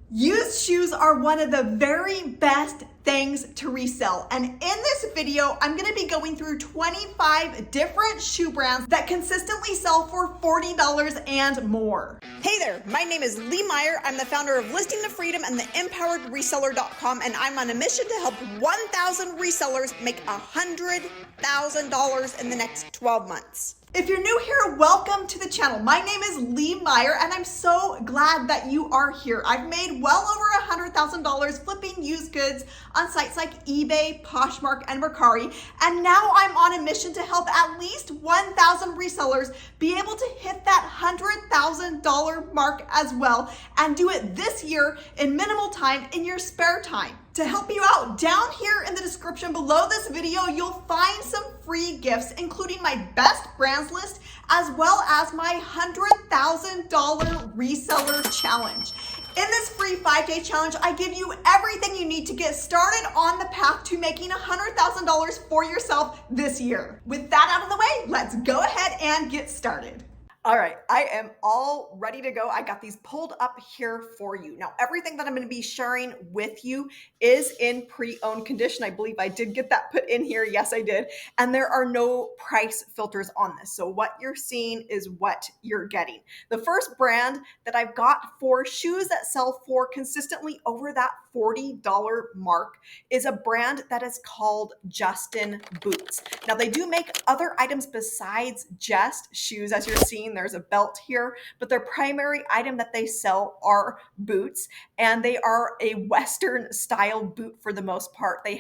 Used shoes are one of the very best things to resell. And in this video, I'm gonna be going through 25 different shoe brands that consistently sell for $40 and more. Hey there, my name is Lee Meyer. I'm the founder of Listing the Freedom and the empoweredreseller.com, and I'm on a mission to help 1,000 resellers make $100,000 in the next 12 months. If you're new here, welcome to the channel. My name is Lee Meyer, and I'm so glad that you are here. I've made well over $100,000 flipping used goods on sites like eBay, Poshmark, and Mercari, and now I'm on a mission to help at least 1,000 resellers be able to hit that $100,000 mark as well, and do it this year in minimal time in your spare time. To help you out, down here in the description below this video, you'll find some free gifts, including my best brands list, as well as my $100,000 reseller challenge. In this free 5-day challenge, I give you everything you need to get started on the path to making $100,000 for yourself this year. With that out of the way, let's go ahead and get started. All right, I am all ready to go. I got these pulled up here for you. Now, everything that I'm going to be sharing with you is in pre-owned condition. I believe I did get that put in here. Yes, I did. And there are no price filters on this. So what you're seeing is what you're getting. The first brand that I've got for shoes that sell for consistently over that $40 mark is a brand that is called Justin Boots. Now, they do make other items besides just shoes. As you're seeing, there's a belt here, but their primary item that they sell are boots, and they are a Western style boot for the most part. They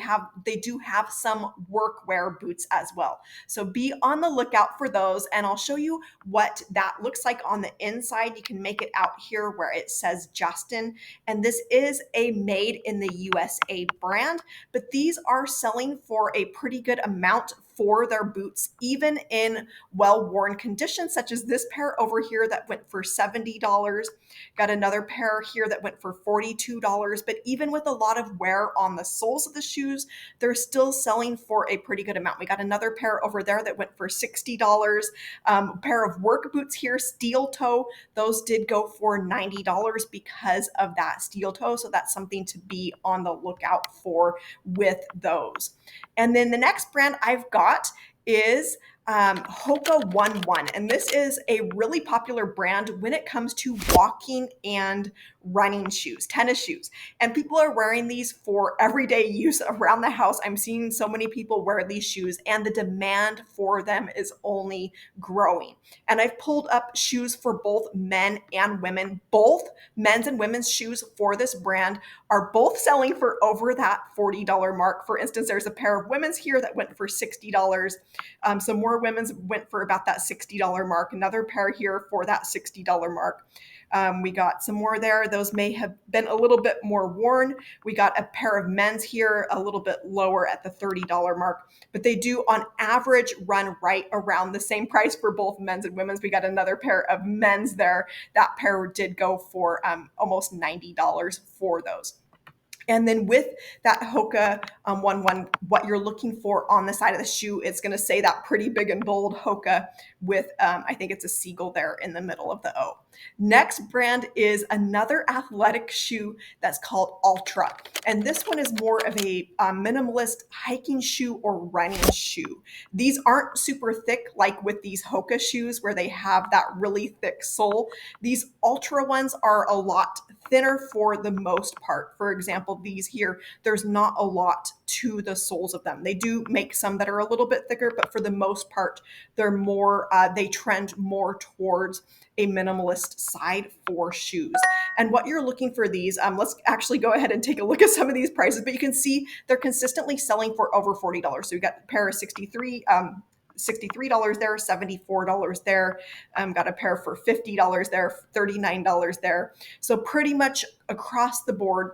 do have some workwear boots as well. So be on the lookout for those, and I'll show you what that looks like on the inside. You can make it out here where it says Justin, and this is a made in the USA brand, but these are selling for a pretty good amount for their boots, even in well-worn conditions, such as this pair over here that went for $70. Got another pair here that went for $42. But even with a lot of wear on the soles of the shoes, they're still selling for a pretty good amount. We got another pair over there that went for $60. A pair of work boots here, steel toe. Those did go for $90 because of that steel toe. So that's something to be on the lookout for with those. And then the next brand I've got is Hoka 11. And this is a really popular brand when it comes to walking and running shoes, tennis shoes. And people are wearing these for everyday use around the house. I'm seeing so many people wear these shoes, and the demand for them is only growing. And I've pulled up shoes for both men and women. Both men's and women's shoes for this brand are both selling for over that $40 mark. For instance, there's a pair of women's here that went for $60. Some more women's went for about that $60 mark. Another pair here for that $60 mark. We got some more there. Those may have been a little bit more worn. We got a pair of men's here a little bit lower at the $30 mark, but they do on average run right around the same price for both men's and women's. We got another pair of men's there. That pair did go for almost $90 for those. And then with that Hoka 11, what you're looking for on the side of the shoe, it's going to say that pretty big and bold Hoka with, I think it's a seagull there in the middle of the O. Next brand is another athletic shoe that's called Altra. And this one is more of a minimalist hiking shoe or running shoe. These aren't super thick like with these Hoka shoes where they have that really thick sole. These Altra ones are a lot thinner for the most part. For example, these here, there's not a lot to the soles of them. They do make some that are a little bit thicker, but for the most part, they're more, they trend more towards a minimalist side for shoes. And what you're looking for these, let's actually go ahead and take a look at some of these prices, but you can see they're consistently selling for over $40. So we got a pair of $63 there, $74 there. Got a pair for $50 there, $39 there. So pretty much across the board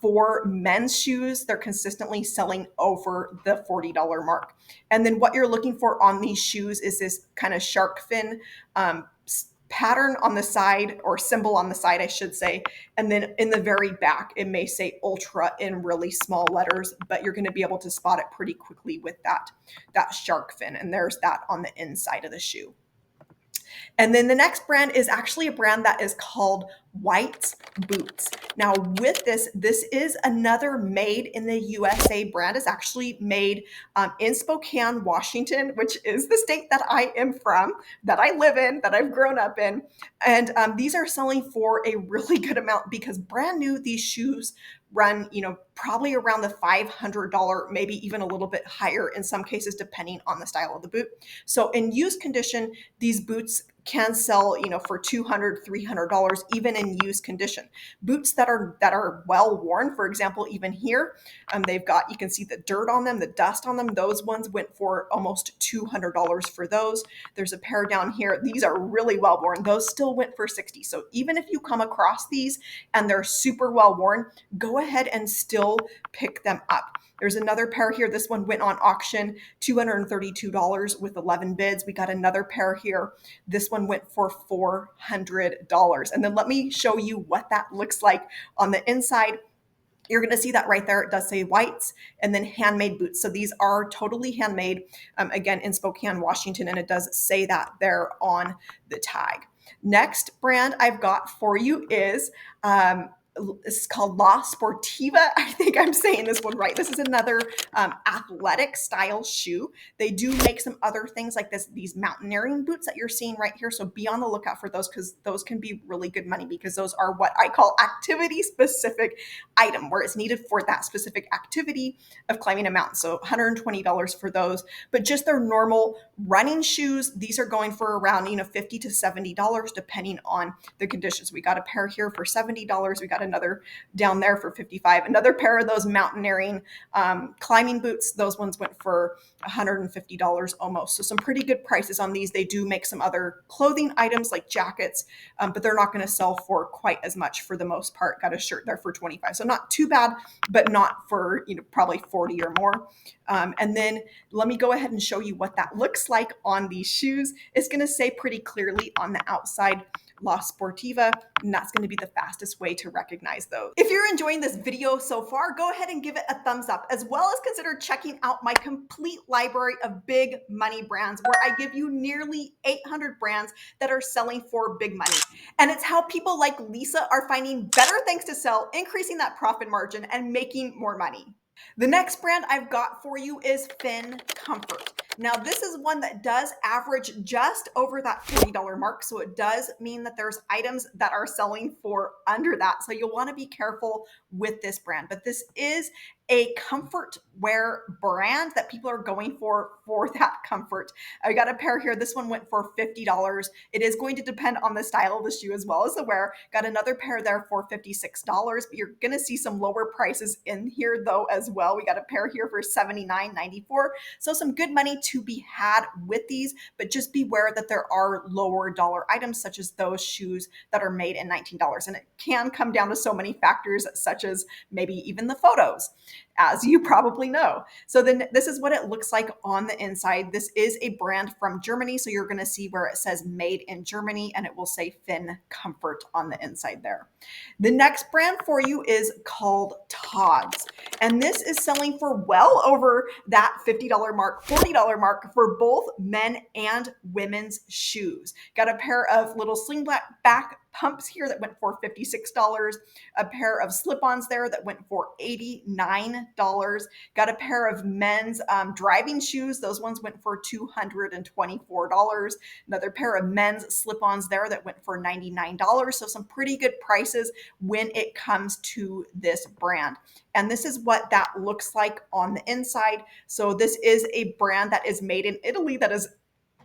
for men's shoes, they're consistently selling over the $40 mark. And then what you're looking for on these shoes is this kind of shark fin pattern on the side, or symbol on the side, I should say. And then in the very back, it may say Ultra in really small letters, but you're going to be able to spot it pretty quickly with that shark fin. And there's that on the inside of the shoe. And then the next brand is actually a brand that is called white boots. Now with this is another made in the USA brand. It's actually made in Spokane, Washington, which is the state that I am from, that I live in, that I've grown up in. And these are selling for a really good amount because brand new, these shoes run, probably around the $500, maybe even a little bit higher in some cases, depending on the style of the boot. So in used condition, these boots can sell, for $200, $300, even in used condition. Boots that are well worn, for example, even here, they've got, you can see the dirt on them, the dust on them. Those ones went for almost $200 for those. There's a pair down here. These are really well worn. Those still went for $60. So even if you come across these and they're super well worn, go ahead and still pick them up. There's another pair here. This one went on auction, $232 with 11 bids. We got another pair here. This one went for $400. And then let me show you what that looks like on the inside. You're going to see that right there. It does say whites and then handmade boots. So these are totally handmade, again, in Spokane, Washington, and it does say that there on the tag. Next brand I've got for you is this is called La Sportiva. I think I'm saying this one right. This is another athletic style shoe. They do make some other things like these mountaineering boots that you're seeing right here. So be on the lookout for those because those can be really good money because those are what I call activity specific item where it's needed for that specific activity of climbing a mountain. So $120 for those, but just their normal running shoes, these are going for around, $50 to $70 depending on the conditions. We got a pair here for $70. We got another down there for $55. Another pair of those mountaineering climbing boots, those ones went for $150 almost. So some pretty good prices on these. They do make some other clothing items like jackets, but they're not going to sell for quite as much for the most part. Got a shirt there for $25. So not too bad, but not for, probably $40 or more. And then let me go ahead and show you what that looks like on these shoes. It's going to say pretty clearly on the outside, La Sportiva, and that's going to be the fastest way to recognize those. If you're enjoying this video so far, go ahead and give it a thumbs up, as well as consider checking out my complete library of big money brands, where I give you nearly 800 brands that are selling for big money. And it's how people like Lisa are finding better things to sell, increasing that profit margin, and making more money. The next brand I've got for you is Fin Comfort. Now, this is one that does average just over that $40 mark. So it does mean that there's items that are selling for under that. So you'll want to be careful with this brand. But this is a comfort wear brand that people are going for that comfort. I got a pair here. This one went for $50. It is going to depend on the style of the shoe as well as the wear. Got another pair there for $56, but you're going to see some lower prices in here though as well. We got a pair here for $79.94. So some good money to be had with these, but just beware that there are lower dollar items such as those shoes that are made in $19. And it can come down to so many factors such as maybe even the photos, as you probably know. So then this is what it looks like on the inside. This is a brand from Germany. So you're going to see where it says made in Germany and it will say Fin Comfort on the inside there. The next brand for you is called Todd's. And this is selling for well over that $50 mark, $40 mark for both men and women's shoes. Got a pair of little slingback pumps here that went for $56, a pair of slip-ons there that went for $89, got a pair of men's driving shoes. Those ones went for $224, another pair of men's slip-ons there that went for $99. So some pretty good prices when it comes to this brand. And this is what that looks like on the inside. So this is a brand that is made in Italy that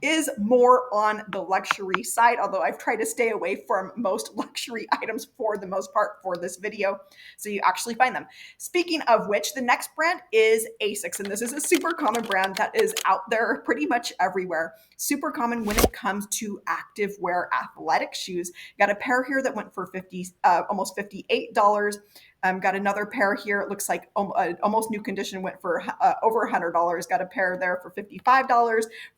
is more on the luxury side, although I've tried to stay away from most luxury items for the most part for this video, so you actually find them. Speaking of which, the next brand is Asics, and this is a super common brand that is out there pretty much everywhere. Super common when it comes to active wear athletic shoes. Got a pair here that went for almost $58. Got another pair here. It looks like almost new condition, went for over $100. Got a pair there for $55,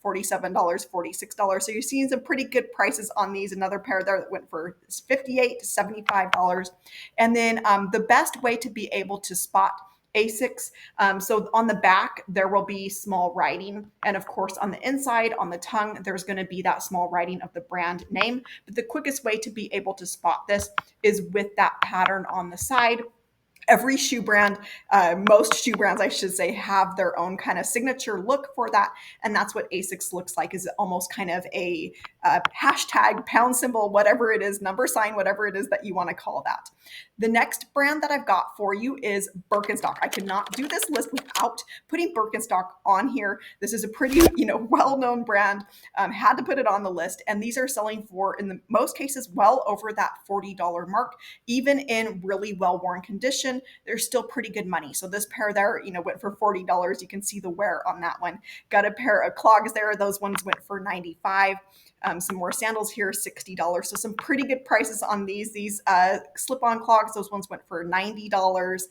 $47, $46. So you're seeing some pretty good prices on these. Another pair there that went for $58 to $75. And then the best way to be able to spot Asics. So on the back, there will be small writing. And of course, on the inside, on the tongue, there's going to be that small writing of the brand name. But the quickest way to be able to spot this is with that pattern on the side. Every shoe brand, most shoe brands, I should say, have their own kind of signature look for that. And that's what Asics looks like, is almost kind of a hashtag, pound symbol, whatever it is, number sign, whatever it is that you want to call that. The next brand that I've got for you is Birkenstock. I cannot do this list without putting Birkenstock on here. This is a pretty, well-known brand. Had to put it on the list. And these are selling for, in the most cases, well over that $40 mark. Even in really well-worn condition, they're still pretty good money. So this pair there, went for $40. You can see the wear on that one. Got a pair of clogs there. Those ones went for $95. Some more sandals here, $60. So some pretty good prices on these. These slip-on clogs, those ones went for $90.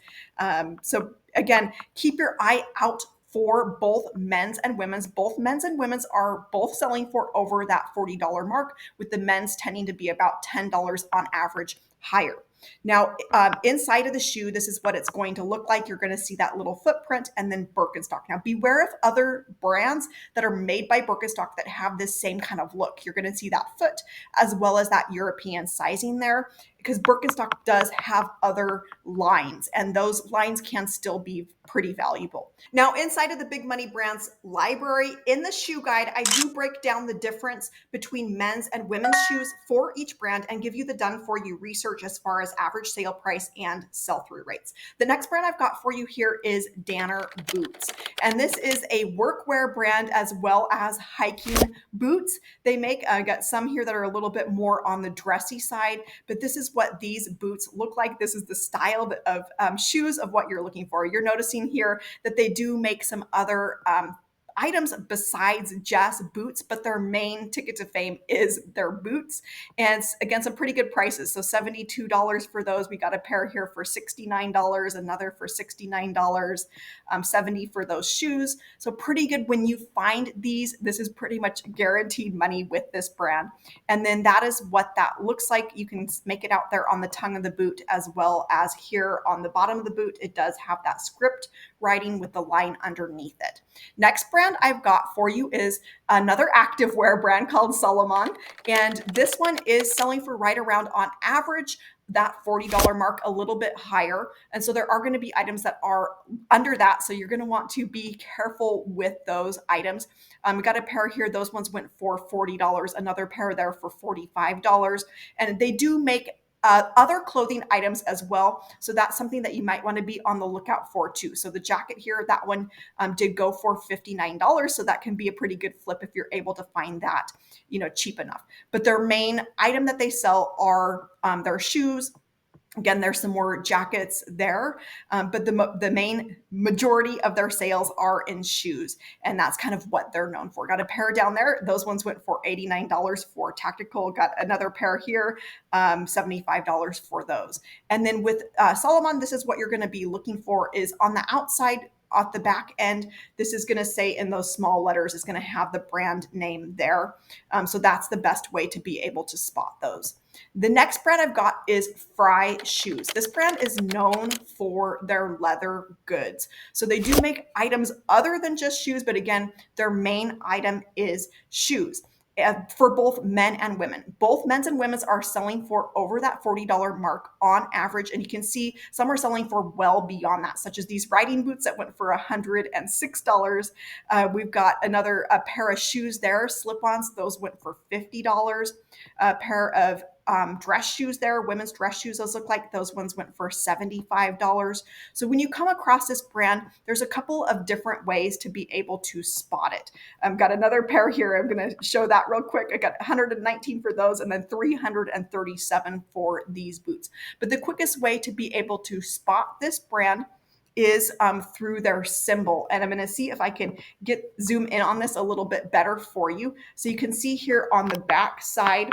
So again, keep your eye out for both men's and women's. Both men's and women's are both selling for over that $40 mark, with the men's tending to be about $10 on average higher. Now, inside of the shoe, this is what it's going to look like. You're going to see that little footprint and then Birkenstock. Now, beware of other brands that are made by Birkenstock that have this same kind of look. You're going to see that foot as well as that European sizing there, because Birkenstock does have other lines, and those lines can still be pretty valuable. Now, inside of the Big Money Brands library, in the shoe guide, I do break down the difference between men's and women's shoes for each brand and give you the done for you research as far as average sale price and sell-through rates. The next brand I've got for you here is Danner Boots. And this is a workwear brand as well as hiking boots. They make, got some here that are a little bit more on the dressy side, but this is what these boots look like. This is the style of shoes of what you're looking for. You're noticing here that they do make some other items besides just boots, but their main ticket to fame is their boots. And again, some pretty good prices. So $72 for those. We got a pair here for $69, another for $69, $70 for those shoes. So pretty good when you find these. This is pretty much guaranteed money with this brand. And then that is what that looks like. You can make it out there on the tongue of the boot as well as here on the bottom of the boot. It does have that script writing with the line underneath it. Next brand I've got for you is another activewear brand called Salomon. And this one is selling for right around, on average, that $40 mark, a little bit higher. And so there are going to be items that are under that. So you're going to want to be careful with those items. We got a pair here. Those ones went for $40. Another pair there for $45. And they do make other clothing items as well. So that's something that you might want to be on the lookout for too. So the jacket here, that one did go for $59. So that can be a pretty good flip if you're able to find that, cheap enough. But their main item that they sell are their shoes. Again, there's some more jackets there, but the main majority of their sales are in shoes, and that's kind of what they're known for. Got a pair down there. Those ones went for $89 for tactical. Got another pair here, $75 for those. And then with Salomon, this is what you're going to be looking for, is on the outside, at the back end, this is going to say in those small letters, is going to have the brand name there. So that's the best way to be able to spot those. The next brand I've got is Frye shoes. This brand is known for their leather goods. So they do make items other than just shoes, but again, their main item is shoes. For both men and women. Both men's and women's are selling for over that $40 mark on average. And you can see some are selling for well beyond that, such as these riding boots that went for $106. We've got another pair of shoes there, slip-ons. Those went for $50. A pair of dress shoes there, women's dress shoes, those look like those ones went for $75. So when you come across this brand, there's a couple of different ways to be able to spot it. I've got another pair here. I'm going to show that real quick. I got 119 for those and then 337 for these boots. But the quickest way to be able to spot this brand is through their symbol. And I'm going to see if I can zoom in on this a little bit better for you. So you can see here on the back side,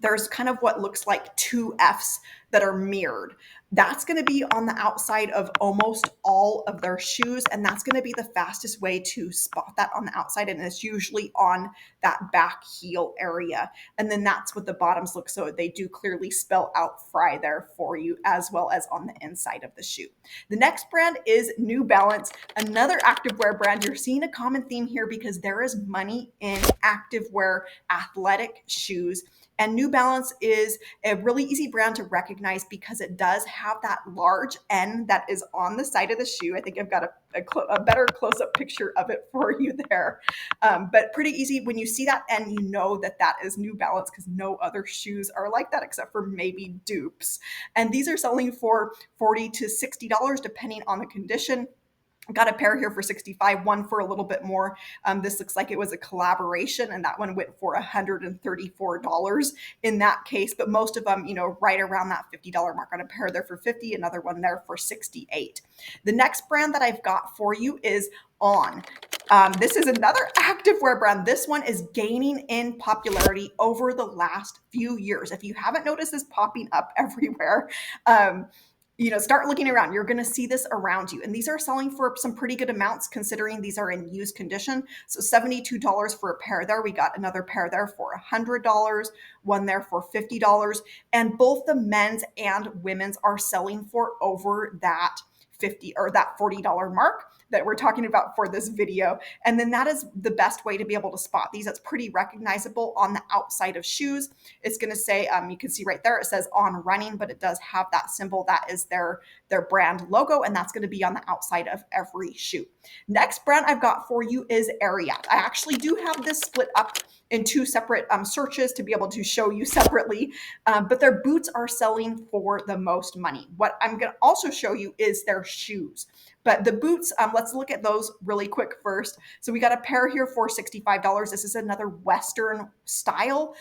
there's kind of what looks like two Fs that are mirrored. That's going to be on the outside of almost all of their shoes, and that's going to be the fastest way to spot that on the outside, and it's usually on that back heel area. And then that's what the bottoms look, so they do clearly spell out Frye there for you, as well as on the inside of the shoe. The next brand is New Balance, another activewear brand. You're seeing a common theme here because there is money in activewear athletic shoes. And New Balance is a really easy brand to recognize because it does have that large N that is on the side of the shoe. I think I've got a better close-up picture of it for you there. But pretty easy. When you see that N, you know that that is New Balance because no other shoes are like that except for maybe dupes. And these are selling for $40 to $60 depending on the condition. Got a pair here for $65, one for a little bit more. This looks like it was a collaboration, and that one went for $134 in that case. But most of them, right around that $50 mark. On a pair there for $50, another one there for $68. The next brand that I've got for you is On. This is another activewear brand. This one is gaining in popularity over the last few years. If you haven't noticed this popping up everywhere, start looking around. You're going to see this around you. And these are selling for some pretty good amounts considering these are in used condition. So $72 for a pair there. We got another pair there for $100, one there for $50. And both the men's and women's are selling for over that $50 or that $40 mark that we're talking about for this video. And then that is the best way to be able to spot these. It's pretty recognizable on the outside of shoes. It's going to say, you can see right there, it says On Running, but it does have that symbol. That is their brand logo, and that's going to be on the outside of every shoe. Next brand I've got for you is Ariat. I actually do have this split up in two separate searches to be able to show you separately, but their boots are selling for the most money. What I'm going to also show you is their shoes. But the boots, let's look at those really quick first. So we got a pair here for $65. This is another Western style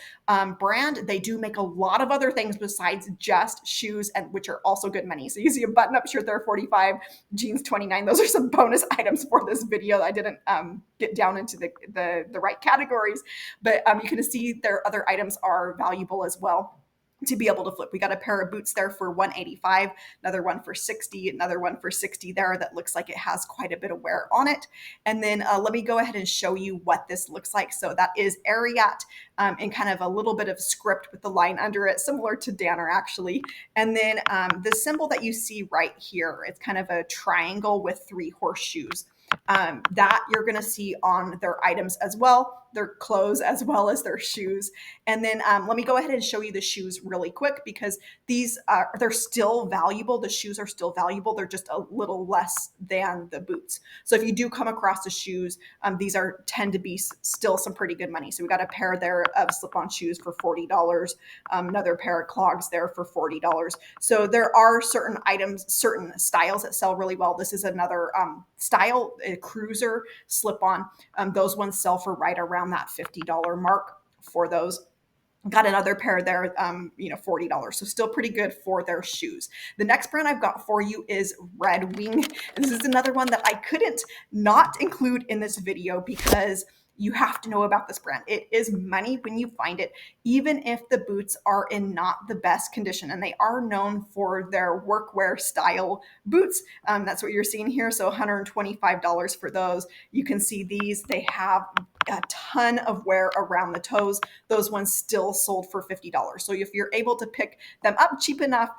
brand. They do make a lot of other things besides just shoes, and which are also good money. So you see a button-up shirt there, $45, jeans $29. Those are some bonus items for this video. I didn't get down into the right categories, but you can see their other items are valuable as well to be able to flip. We got a pair of boots there for $185, another one for $60, another one for $60 there that looks like it has quite a bit of wear on it. And then let me go ahead and show you what this looks like. So that is Ariat in kind of a little bit of script with the line under it, similar to Danner actually. And then the symbol that you see right here, it's kind of a triangle with three horseshoes. That you're going to see on their items as well, their clothes as well as their shoes. And then let me go ahead and show you the shoes really quick because these they're still valuable. The shoes are still valuable. They're just a little less than the boots. So if you do come across the shoes, these tend to be still some pretty good money. So we got a pair there of slip-on shoes for $40, another pair of clogs there for $40. So there are certain items, certain styles that sell really well. This is another style, a cruiser slip-on. Those ones sell for right around that $50 mark for those. Got another pair there, $40. So still pretty good for their shoes. The next brand I've got for you is Red Wing. And this is another one that I couldn't not include in this video because you have to know about this brand. It is money when you find it, even if the boots are in not the best condition. And they are known for their workwear style boots. That's what you're seeing here. So $125 for those. You can see these. They have a ton of wear around the toes. Those ones still sold for $50. So if you're able to pick them up cheap enough,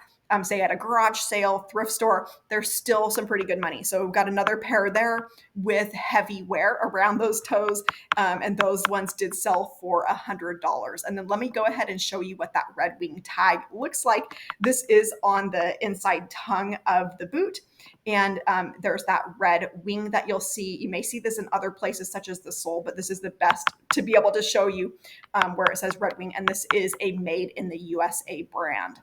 say at a garage sale, thrift store, there's still some pretty good money. So we've got another pair there with heavy wear around those toes. And those ones did sell for $100. And then let me go ahead and show you what that Red Wing tag looks like. This is on the inside tongue of the boot. And there's that red wing that you'll see. You may see this in other places such as the sole, but this is the best to be able to show you where it says Red Wing. And this is a made in the USA brand.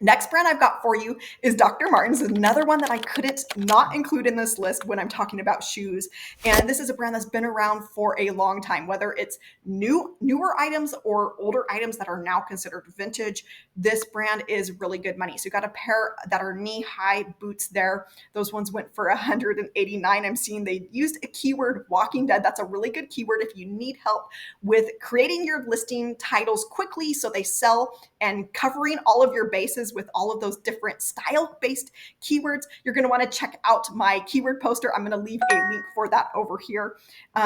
Next brand I've got for you is Dr. Martens, another one that I couldn't not include in this list when I'm talking about shoes. And this is a brand that's been around for a long time, whether it's newer items or older items that are now considered vintage. This brand is really good money. So you got a pair that are knee-high boots there. Those ones went for 189. I'm seeing they used a keyword Walking Dead. That's a really good keyword if you need help with creating your listing titles quickly so they sell and covering all of your bases with all of those different style-based keywords. You're going to want to check out my keyword poster. I'm going to leave a link for that over here.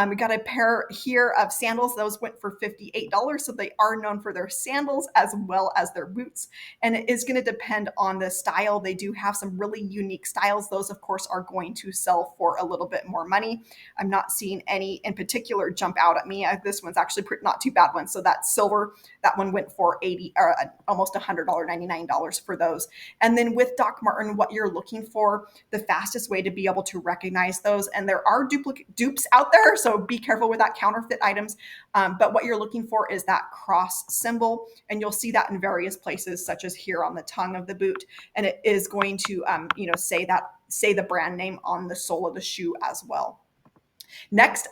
We got a pair here of sandals. Those went for $58. So they are known for their sandals as well as their boots. And it is going to depend on the style. They do have some really unique styles. Those, of course, are going to sell for a little bit more money. I'm not seeing any in particular jump out at me. This one's actually not too bad one. So that silver, that one went for 80 or almost $100, $99 for those. And then with Doc Marten, what you're looking for, the fastest way to be able to recognize those, and there are dupes out there, so be careful with that counterfeit items. But what you're looking for is that cross symbol, and you'll see that in various places, such as here on the tongue of the boot, and it is going to, say the brand name on the sole of the shoe as well. Next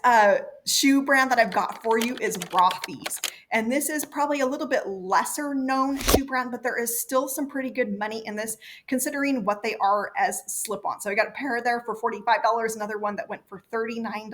shoe brand that I've got for you is Rothy's. And this is probably a little bit lesser known shoe brand, but there is still some pretty good money in this considering what they are as slip-on. So I got a pair there for $45, another one that went for $39,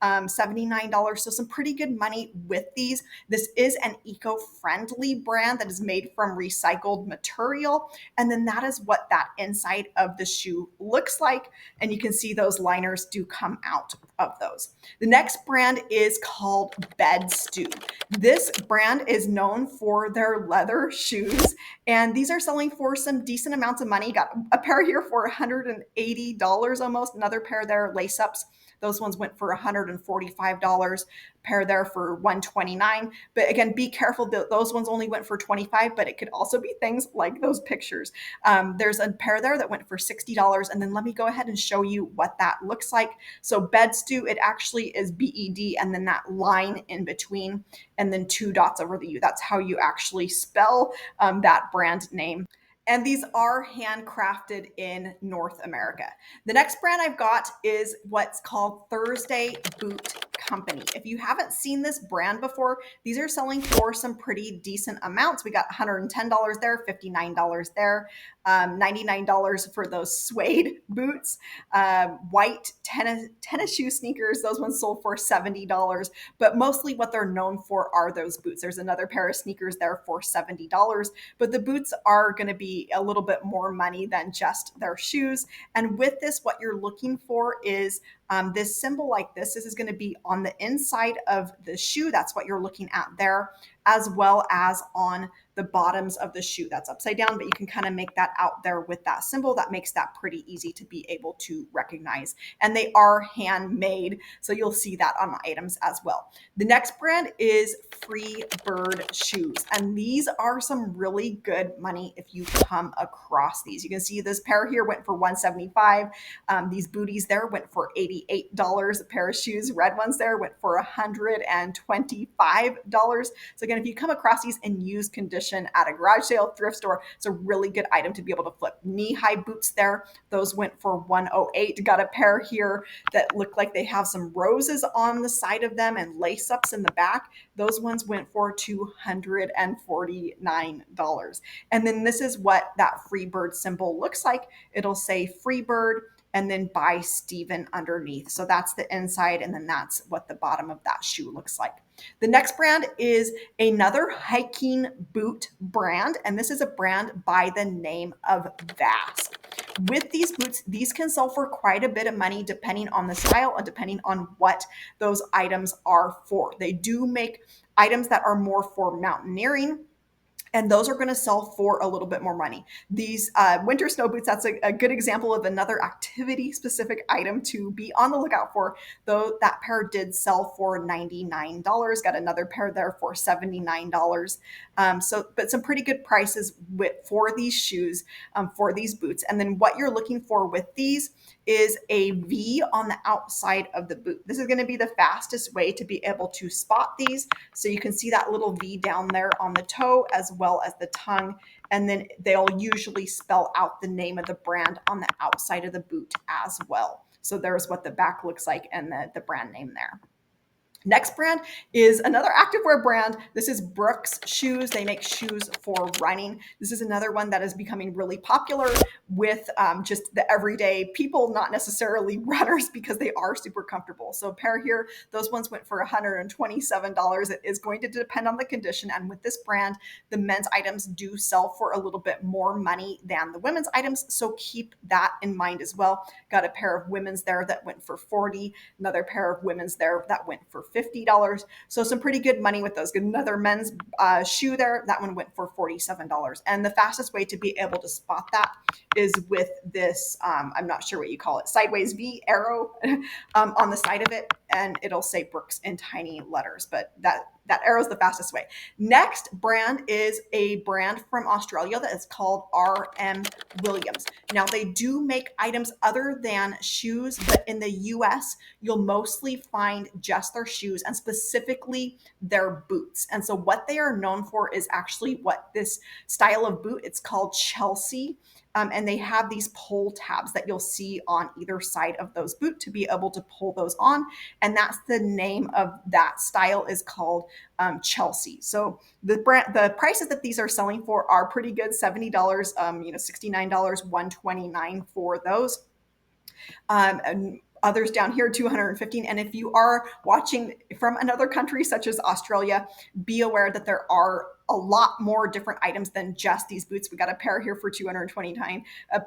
$79. So some pretty good money with these. This is an eco-friendly brand that is made from recycled material. And then that is what that inside of the shoe looks like. And you can see those liners do come out of those. The next brand is called Bed Stew. This brand is known for their leather shoes, and these are selling for some decent amounts of money. Got a pair here for $180 almost, another pair there, lace ups. Those ones went for $145, pair there for $129. But again, be careful that those ones only went for $25, but it could also be things like those pictures. There's a pair there that went for $60. And then let me go ahead and show you what that looks like. So Bed Stew, it actually is BED and then that line in between and then two dots over the U. That's how you actually spell that brand name. And these are handcrafted in North America. The next brand I've got is what's called Thursday Boot Company. If you haven't seen this brand before, these are selling for some pretty decent amounts. We got $110 there, $59 there, $99 for those suede boots, white tennis shoe sneakers. Those ones sold for $70, but mostly what they're known for are those boots. There's another pair of sneakers there for $70, but the boots are going to be a little bit more money than just their shoes. And with this, what you're looking for is this symbol like this. This is going to be on the inside of the shoe. That's what you're looking at there, as well as on the bottoms of the shoe. That's upside down, but you can kind of make that out there with that symbol. That makes that pretty easy to be able to recognize. And they are handmade, so you'll see that on items as well. The next brand is Freebird shoes, and these are some really good money if you come across these. You can see this pair here went for $175. These booties there went for $88. A pair of shoes, red ones there, went for $125. So again, if you come across these in used condition at a garage sale, thrift store, it's a really good item to be able to flip. Knee-high boots there, those went for $108. Got a pair here that look like they have some roses on the side of them and lace-ups in the back. Those ones went for $249. And then this is what that Freebird symbol looks like. It'll say Freebird and then by Steven underneath. So that's the inside, and then that's what the bottom of that shoe looks like. The next brand is another hiking boot brand, and this is a brand by the name of Vasque. With these boots, these can sell for quite a bit of money depending on the style and depending on what those items are for. They do make items that are more for mountaineering, and those are going to sell for a little bit more money. These winter snow boots, that's a good example of another activity specific item to be on the lookout for, though that pair did sell for $99. Got another pair there for $79. But some pretty good prices for these shoes, for these boots. And then what you're looking for with these is a V on the outside of the boot. This is going to be the fastest way to be able to spot these. So you can see that little V down there on the toe as well as the tongue and then they'll usually spell out the name of the brand on the outside of the boot as well. So there's what the back looks like and the brand name there. Next brand is another activewear brand. This is Brooks Shoes. They make shoes for running. This is another one that is becoming really popular with just the everyday people, not necessarily runners, because they are super comfortable. So a pair here, those ones went for $127. It is going to depend on the condition. And with this brand, the men's items do sell for a little bit more money than the women's items. So keep that in mind as well. Got a pair of women's there that went for $40, another pair of women's there that went for $50. So some pretty good money with those. Another men's shoe there, that one went for $47. And the fastest way to be able to spot that is with this, I'm not sure what you call it, sideways V arrow on the side of it. And it'll say Brooks in tiny letters, but that arrow is the fastest way. Next brand is a brand from Australia that is called R.M. Williams. Now they do make items other than shoes, but in the US, you'll mostly find just their shoes and specifically their boots. And so what they are known for is actually what this style of boot, it's called Chelsea. And they have these pull tabs that you'll see on either side of those boots to be able to pull those on. And that's the name of that style, is called Chelsea. So the prices that these are selling for are pretty good. $70, $69, $129 for those. And others down here, $215. And if you are watching from another country such as Australia, be aware that there are a lot more different items than just these boots. We got a pair here for $229,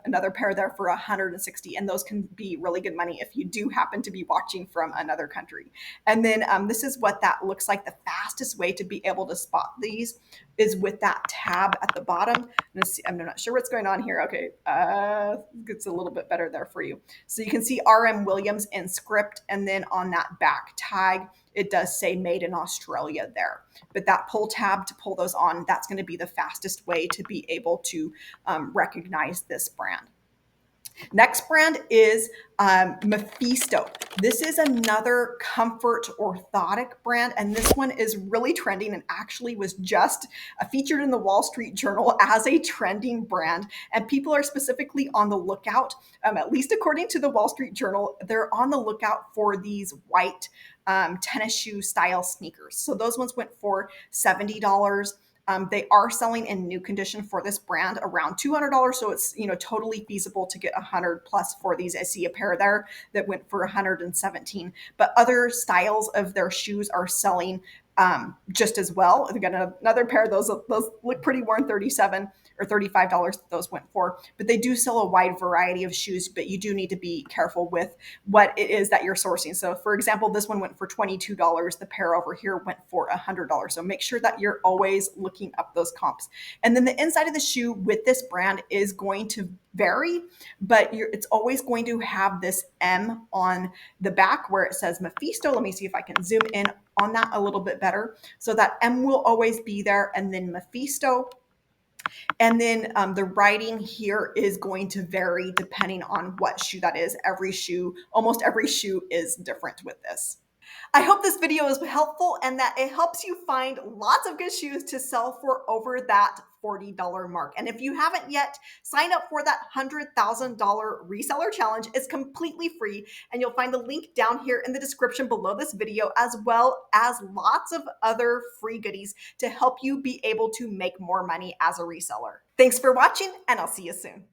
another pair there for $160, and those can be really good money if you do happen to be watching from another country. And then this is what that looks like. The fastest way to be able to spot these is with that tab at the bottom. I'm not sure what's going on here. Okay, it's a little bit better there for you. So you can see RM Williams in script, and then on that back tag, it does say made in Australia there. But that pull tab to pull those on, that's going to be the fastest way to be able to recognize this brand. Next brand is Mephisto. This is another comfort orthotic brand, and this one is really trending and actually was just featured in the Wall Street Journal as a trending brand. And people are specifically on the lookout, at least according to the Wall Street Journal, they're on the lookout for these white tennis shoe style sneakers. So those ones went for $70. They are selling in new condition for this brand around $200. So it's, totally feasible to get 100 plus for these. I see a pair there that went for 117, but other styles of their shoes are selling just as well. They got another pair. Those look pretty worn, 37 or $35 those went for, but they do sell a wide variety of shoes, but you do need to be careful with what it is that you're sourcing. So for example, this one went for $22. The pair over here went for $100. So make sure that you're always looking up those comps. And then the inside of the shoe with this brand is going to vary, but it's always going to have this M on the back where it says Mephisto. Let me see if I can zoom in on that a little bit better. So that M will always be there, and then Mephisto. And then the writing here is going to vary depending on what shoe that is. Almost every shoe is different with this. I hope this video is helpful and that it helps you find lots of good shoes to sell for over that $40 mark. And if you haven't yet, sign up for that $100,000 reseller challenge. It's completely free, and you'll find the link down here in the description below this video, as well as lots of other free goodies to help you be able to make more money as a reseller. Thanks for watching, and I'll see you soon.